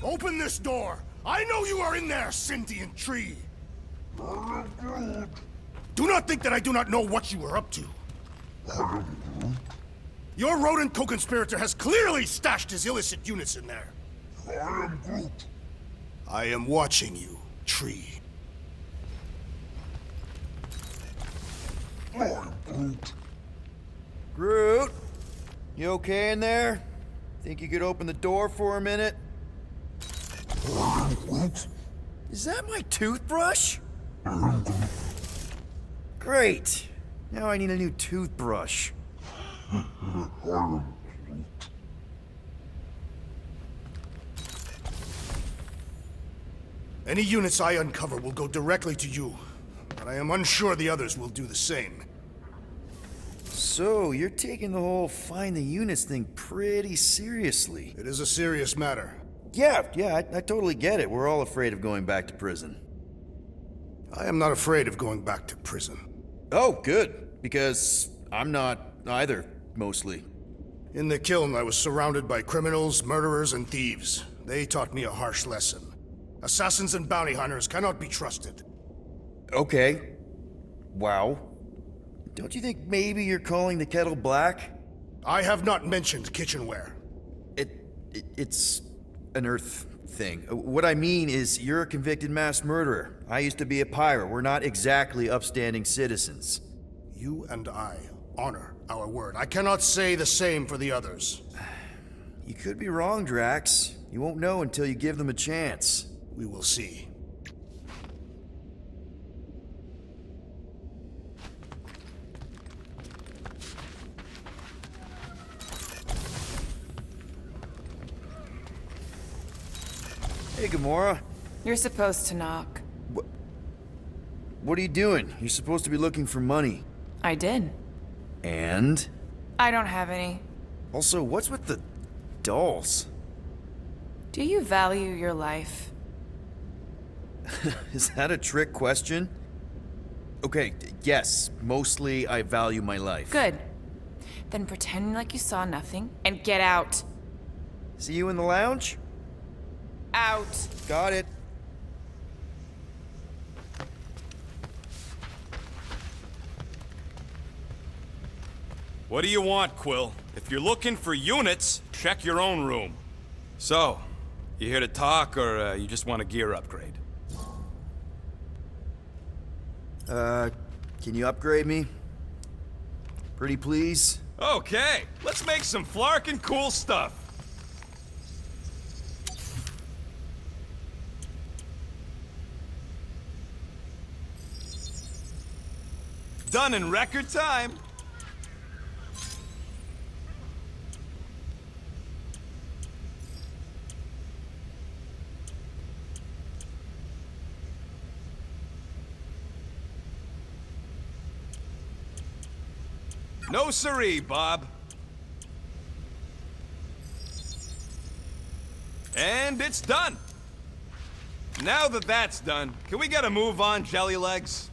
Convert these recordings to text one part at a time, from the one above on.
Open this door! I know you are in there, sentient tree! Do not think that I do not know what you are up to. Your rodent co-conspirator has clearly stashed his illicit units in there. I am watching you, tree. Groot? You okay in there? Think you could open the door for a minute? Is that my toothbrush? Great. Now I need a new toothbrush. Any units I uncover will go directly to you, but I am unsure the others will do the same. So, you're taking the whole find the units thing pretty seriously. It is a serious matter. Yeah, I totally get it. We're all afraid of going back to prison. I am not afraid of going back to prison. Oh, good. Because I'm not either, mostly. In the kiln, I was surrounded by criminals, murderers, and thieves. They taught me a harsh lesson. Assassins and bounty hunters cannot be trusted. Okay. Wow. Don't you think maybe you're calling the kettle black? I have not mentioned kitchenware. It's an Earth thing. What I mean is, you're a convicted mass murderer. I used to be a pirate. We're not exactly upstanding citizens. You and I honor our word. I cannot say the same for the others. You could be wrong, Drax. You won't know until you give them a chance. We will see. Hey, Gamora. You're supposed to knock. What are you doing? You're supposed to be looking for money. I did. And? I don't have any. Also, what's with the dolls? Do you value your life? Is that a trick question? Okay, yes, mostly I value my life. Good. Then pretend like you saw nothing and get out. See you in the lounge? Out. Got it. What do you want, Quill? If you're looking for units, check your own room. So, you here to talk, or you just want a gear upgrade? Can you upgrade me? Pretty please? Okay, let's make some flarkin' cool stuff. Done in record time. No siree, Bob. And it's done. Now that that's done, can we get a move on, Jelly Legs?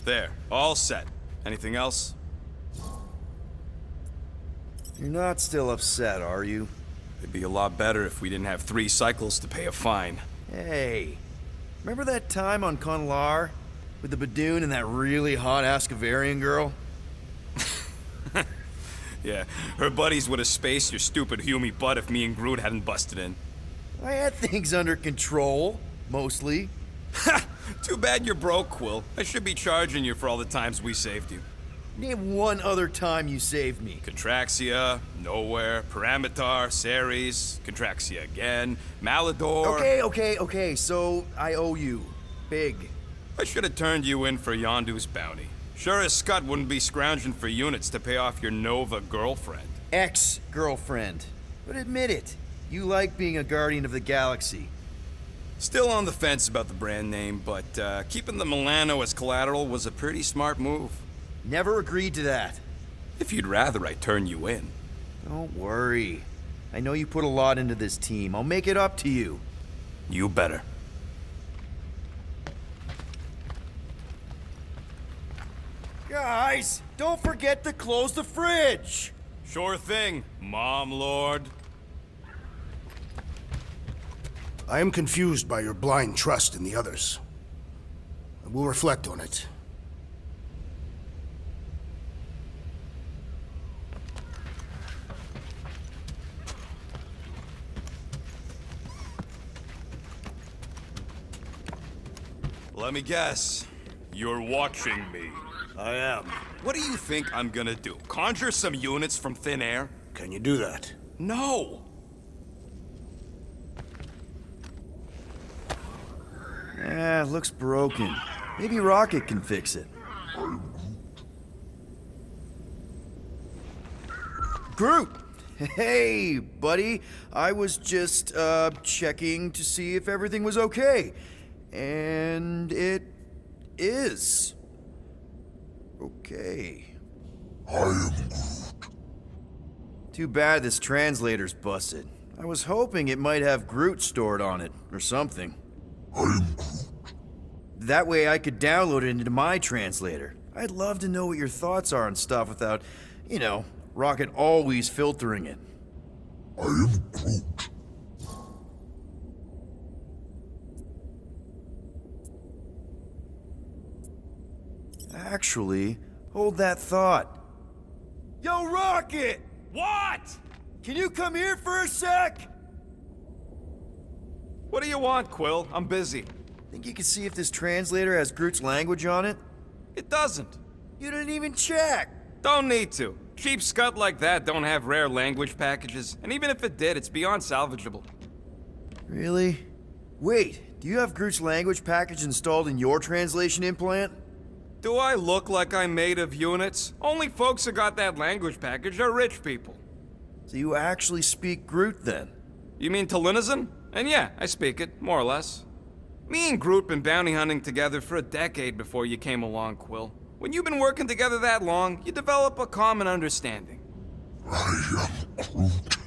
There, all set. Anything else? You're not still upset, are you? It'd be a lot better if we didn't have 3 cycles to pay a fine. Hey, remember that time on Conlar? With the Badoon and that really hot Ascavarian girl? Yeah, her buddies would have spaced your stupid Humy butt if me and Groot hadn't busted in. I had things under control, mostly. Ha! Too bad you're broke, Quill. I should be charging you for all the times we saved you. Name one other time you saved me. Contraxia, Nowhere, Paramitar, Ceres, Contraxia again, Malador... Okay, so I owe you. Big. I should have turned you in for Yondu's bounty. Sure as Scott wouldn't be scrounging for units to pay off your Nova girlfriend. Ex-girlfriend. But admit it, you like being a Guardian of the Galaxy. Still on the fence about the brand name, but keeping the Milano as collateral was a pretty smart move. Never agreed to that. If you'd rather I turn you in. Don't worry. I know you put a lot into this team. I'll make it up to you. You better. Guys, don't forget to close the fridge! Sure thing, Mom Lord. I am confused by your blind trust in the others. I will reflect on it. Let me guess. You're watching me. I am. What do you think I'm gonna do? Conjure some units from thin air? Can you do that? No! Looks broken. Maybe Rocket can fix it. Groot! Hey, buddy. I was just, checking to see if everything was okay. And it is. Okay. I am Groot. Too bad this translator's busted. I was hoping it might have Groot stored on it, or something. I am Groot. That way I could download it into my translator. I'd love to know what your thoughts are on stuff without, you know, Rocket always filtering it. I am Groot. Actually, hold that thought. Yo, Rocket! What? Can you come here for a sec? What do you want, Quill? I'm busy. Think you can see if this translator has Groot's language on it? It doesn't. You didn't even check! Don't need to. Cheap scut like that don't have rare language packages, and even if it did, it's beyond salvageable. Really? Wait, do you have Groot's language package installed in your translation implant? Do I look like I'm made of units? Only folks who got that language package are rich people. So you actually speak Groot then? You mean Talinisan? And yeah, I speak it, more or less. Me and Groot been bounty hunting together for a decade before you came along, Quill. When you've been working together that long, you develop a common understanding. I am Groot.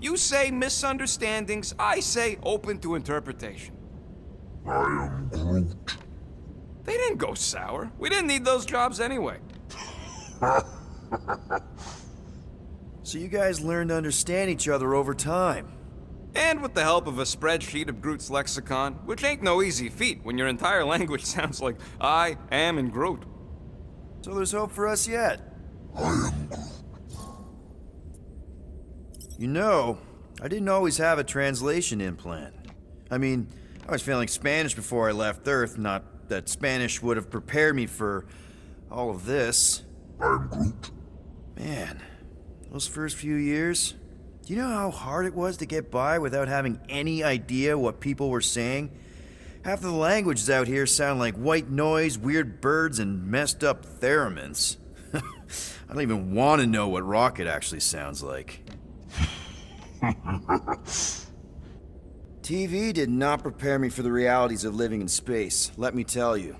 You say misunderstandings, I say open to interpretation. I am Groot. They didn't go sour. We didn't need those jobs anyway. So you guys learned to understand each other over time. And with the help of a spreadsheet of Groot's lexicon, which ain't no easy feat when your entire language sounds like I am in Groot. So there's hope for us yet. I am Groot. You know, I didn't always have a translation implant. I mean, I was failing Spanish before I left Earth, not that Spanish would have prepared me for all of this. I am Groot. Man, those first few years, do you know how hard it was to get by without having any idea what people were saying? Half of the languages out here sound like white noise, weird birds, and messed up theremins. I don't even want to know what Rocket actually sounds like. TV did not prepare me for the realities of living in space, let me tell you.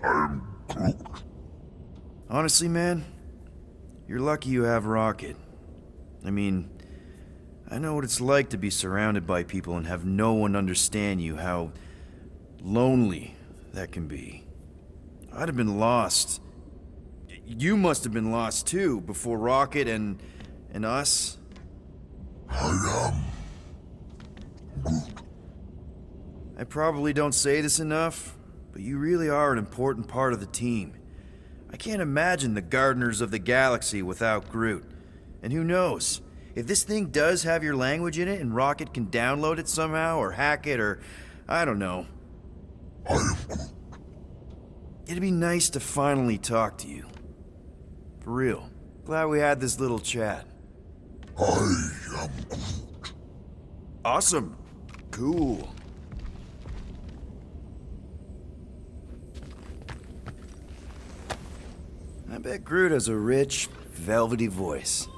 I am Groot. Honestly, man, you're lucky you have Rocket. I mean, I know what it's like to be surrounded by people and have no one understand you, how lonely that can be. I'd have been lost. You must have been lost too, before Rocket and us. I am Groot. I probably don't say this enough, but you really are an important part of the team. I can't imagine the Gardeners of the Galaxy without Groot. And who knows? If this thing does have your language in it and Rocket can download it somehow or hack it or I don't know. I am Groot. It'd be nice to finally talk to you. For real. Glad we had this little chat. I am Groot. Awesome. Cool. I bet Groot has a rich, velvety voice.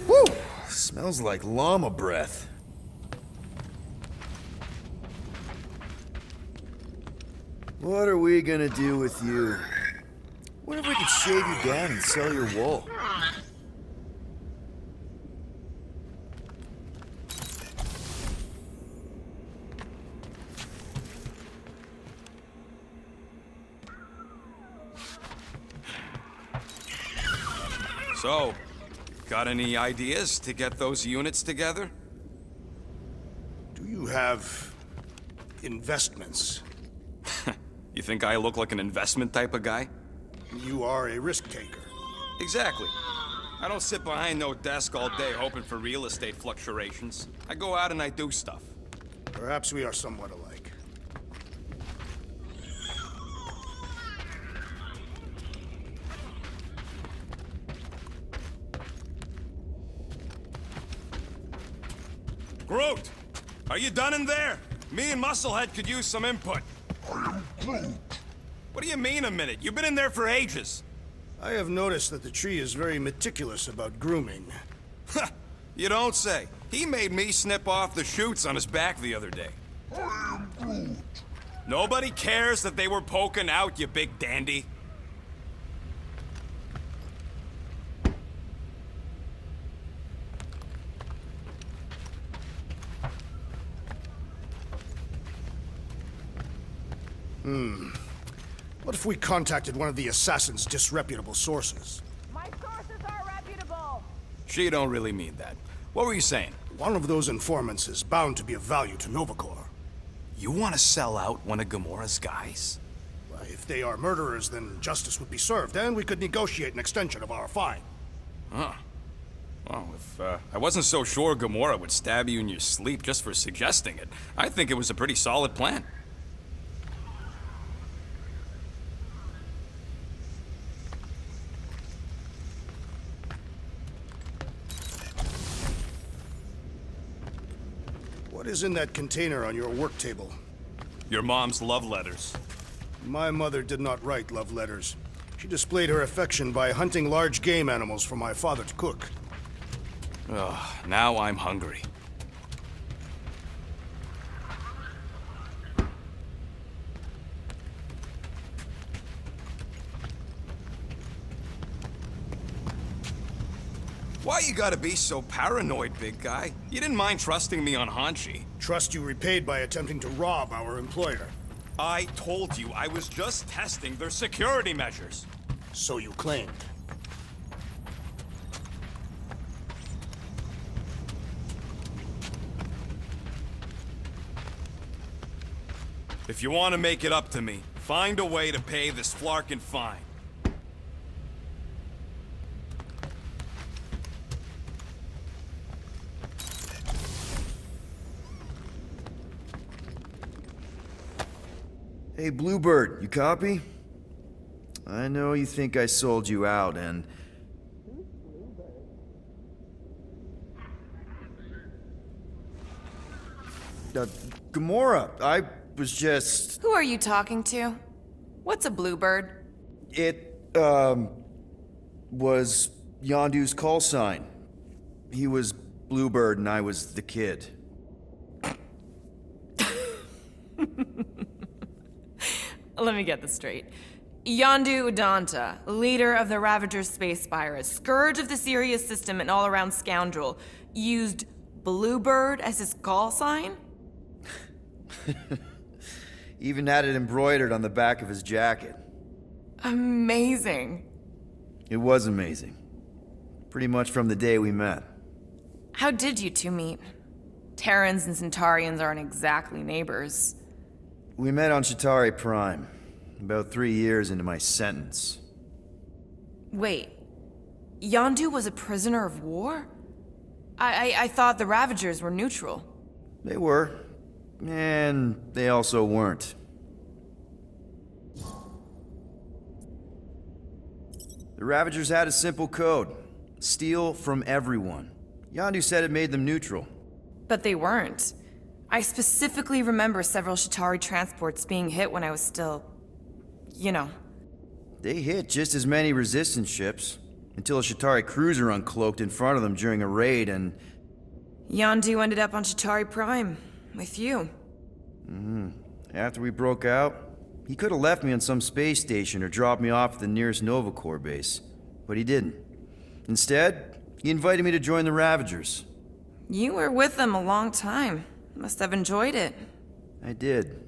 Woo! Smells like llama breath. What are we gonna do with you? What if we could shave you down and sell your wool? So, got any ideas to get those units together? Do you have investments? You think I look like an investment type of guy? You are a risk taker. Exactly. I don't sit behind no desk all day hoping for real estate fluctuations. I go out and I do stuff. Perhaps we are somewhat alike. Groot! Are you done in there? Me and Musclehead could use some input. I am Groot. What do you mean a minute? You've been in there for ages. I have noticed that the tree is very meticulous about grooming. You don't say. He made me snip off the shoots on his back the other day. I am Groot. Nobody cares that they were poking out, you big dandy. What if we contacted one of the assassin's disreputable sources? My sources are reputable. She don't really mean that. What were you saying? One of those informants is bound to be of value to Nova Corp. You want to sell out one of Gamora's guys? Why, if they are murderers, then justice would be served, and we could negotiate an extension of our fine. Huh. Well, if I wasn't so sure Gamora would stab you in your sleep just for suggesting it, I think it was a pretty solid plan. What is in that container on your work table? Your mom's love letters. My mother did not write love letters. She displayed her affection by hunting large game animals for my father to cook. Ugh, now I'm hungry. Why you gotta be so paranoid, big guy? You didn't mind trusting me on Hanshi. Trust you repaid by attempting to rob our employer. I told you I was just testing their security measures. So you claimed. If you want to make it up to me, find a way to pay this flarkin' fine. Hey, Bluebird, you copy? I know you think I sold you out, and... Gamora, I was just... Who are you talking to? What's a bluebird? It, was Yondu's call sign. He was Bluebird and I was the kid. Let me get this straight. Yondu Udanta, leader of the Ravager's space virus, scourge of the Sirius system and all-around scoundrel, used Bluebird as his call sign? Even had it embroidered on the back of his jacket. Amazing. It was amazing. Pretty much from the day we met. How did you two meet? Terrans and Centaurians aren't exactly neighbors. We met on Chitauri Prime, about 3 years into my sentence. Wait, Yondu was a prisoner of war? I thought the Ravagers were neutral. They were, and they also weren't. The Ravagers had a simple code: steal from everyone. Yondu said it made them neutral. But they weren't. I specifically remember several Chitauri transports being hit when I was still... you know. They hit just as many resistance ships, until a Chitauri cruiser uncloaked in front of them during a raid and... Yondu ended up on Chitauri Prime, with you. After we broke out, He could have left me on some space station or dropped me off at the nearest Nova Corp base, but he didn't. Instead, he invited me to join the Ravagers. You were with them a long time. Must have enjoyed it. I did.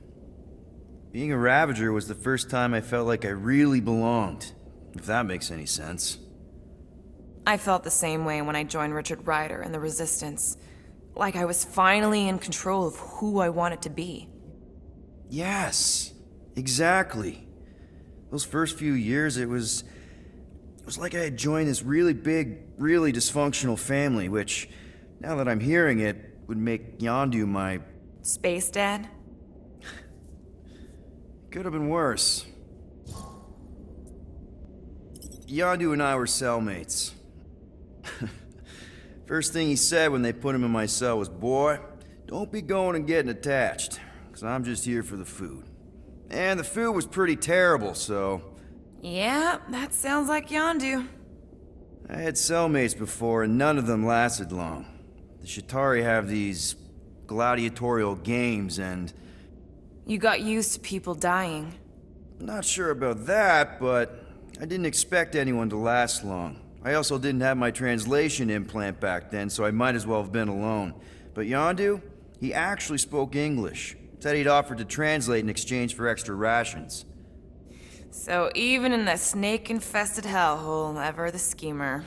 Being a Ravager was the first time I felt like I really belonged, if that makes any sense. I felt the same way when I joined Richard Ryder and the Resistance. Like I was finally in control of who I wanted to be. Yes, exactly. Those first few years, it was like I had joined this really big, really dysfunctional family, which, now that I'm hearing it, would make Yondu my... Space Dad? Could have been worse. Yondu and I were cellmates. First thing he said when they put him in my cell was, "Boy, don't be going and getting attached, because I'm just here for the food." And the food was pretty terrible, so... Yeah, that sounds like Yondu. I had cellmates before, and none of them lasted long. The Shatari have these gladiatorial games, and... You got used to people dying. Not sure about that, but I didn't expect anyone to last long. I also didn't have my translation implant back then, so I might as well have been alone. But Yondu, he actually spoke English. Said he'd offered to translate in exchange for extra rations. So even in that snake-infested hellhole, ever the schemer.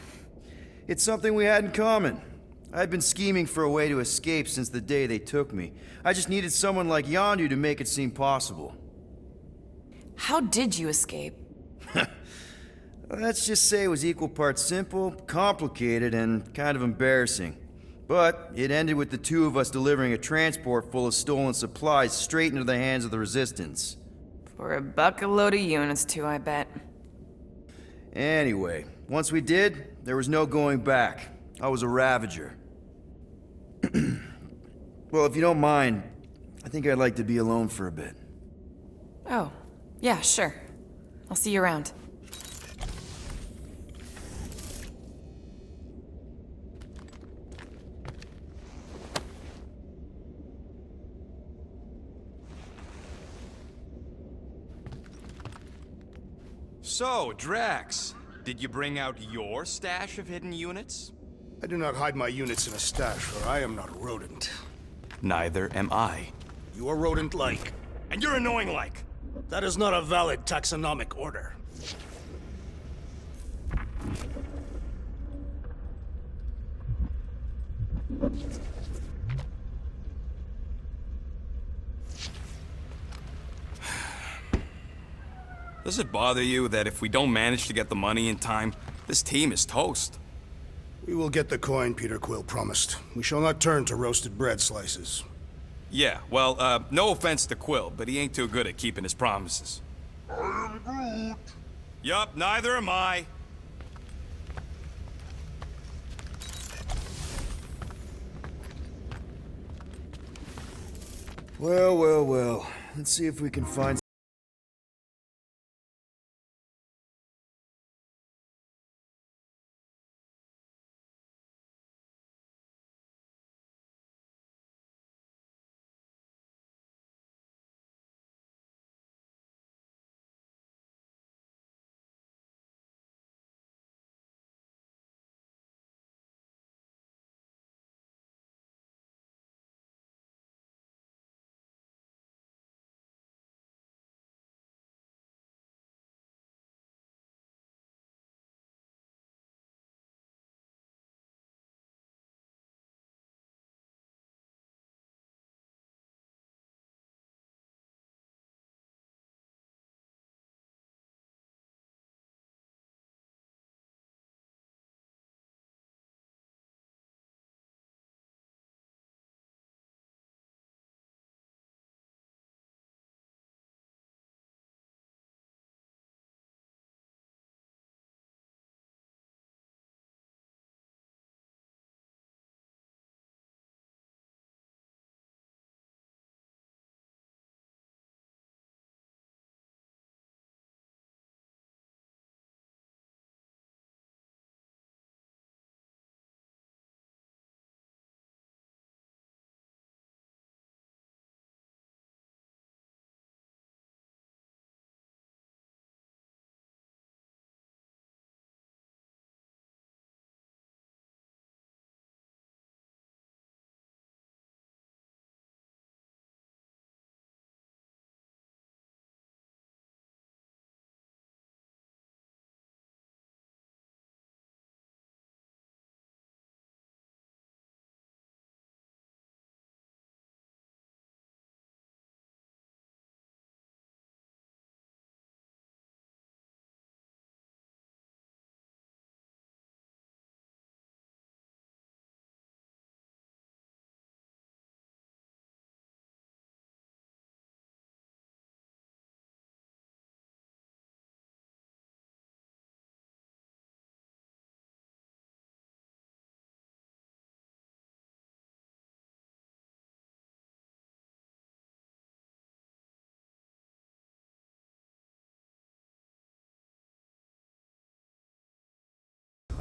It's something we had in common. I'd been scheming for a way to escape since the day they took me. I just needed someone like Yondu to make it seem possible. How did you escape? Let's just say it was equal parts simple, complicated, and kind of embarrassing. But it ended with the two of us delivering a transport full of stolen supplies straight into the hands of the Resistance. For a bucket load of units too, I bet. Anyway, once we did, there was no going back. I was a Ravager. Well, if you don't mind, I think I'd like to be alone for a bit. Oh, yeah, sure. I'll see you around. So, Drax, did you bring out your stash of hidden units? I do not hide my units in a stash, for I am not a rodent. Neither am I. You are rodent-like. And you're annoying-like. That is not a valid taxonomic order. Does it bother you that if we don't manage to get the money in time, this team is toast? We will get the coin Peter Quill promised. We shall not turn to roasted bread slices. Yeah, well, no offense to Quill, but he ain't too good at keeping his promises. I am Groot. Yup, neither am I. Well, well, well. Let's see if we can find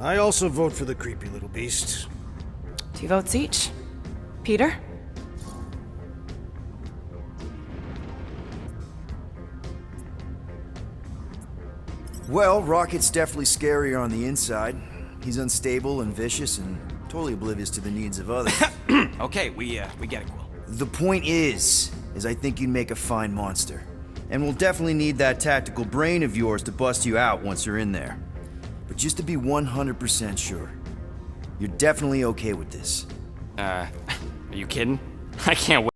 I also vote for the creepy little beast. 2 votes each. Peter? Well, Rocket's definitely scarier on the inside. He's unstable and vicious and totally oblivious to the needs of others. Okay, we get it, Quill. The point is I think you'd make a fine monster. And we'll definitely need that tactical brain of yours to bust you out once you're in there. But just to be 100% sure, you're definitely okay with this. Are you kidding? I can't wait.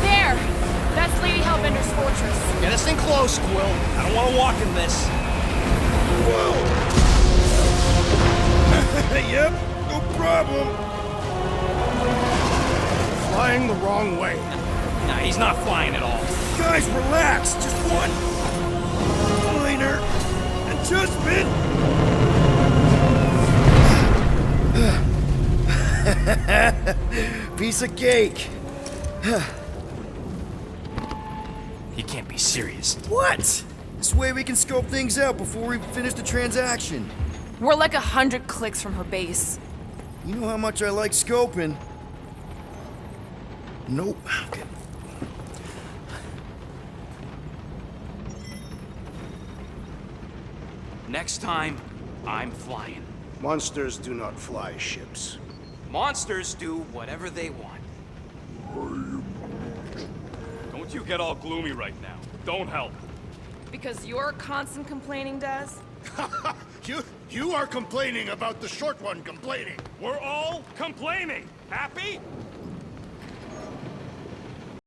There! That's Lady Hellbender's fortress. Get us in close, Quill. I don't want to walk in this. Yep, no problem. Flying the wrong way. Nah, he's not flying at all. Guys, relax! Just one minor adjustment! Piece of cake! He can't be serious. What? This way we can scope things out before we finish the transaction. We're like 100 clicks from her base. You know how much I like scoping. Nope. Okay. Next time, I'm flying. Monsters do not fly ships. Monsters do whatever they want. Don't you get all gloomy right now. Don't help. Because your constant complaining does? You are complaining about the short one complaining. We're all complaining. Happy?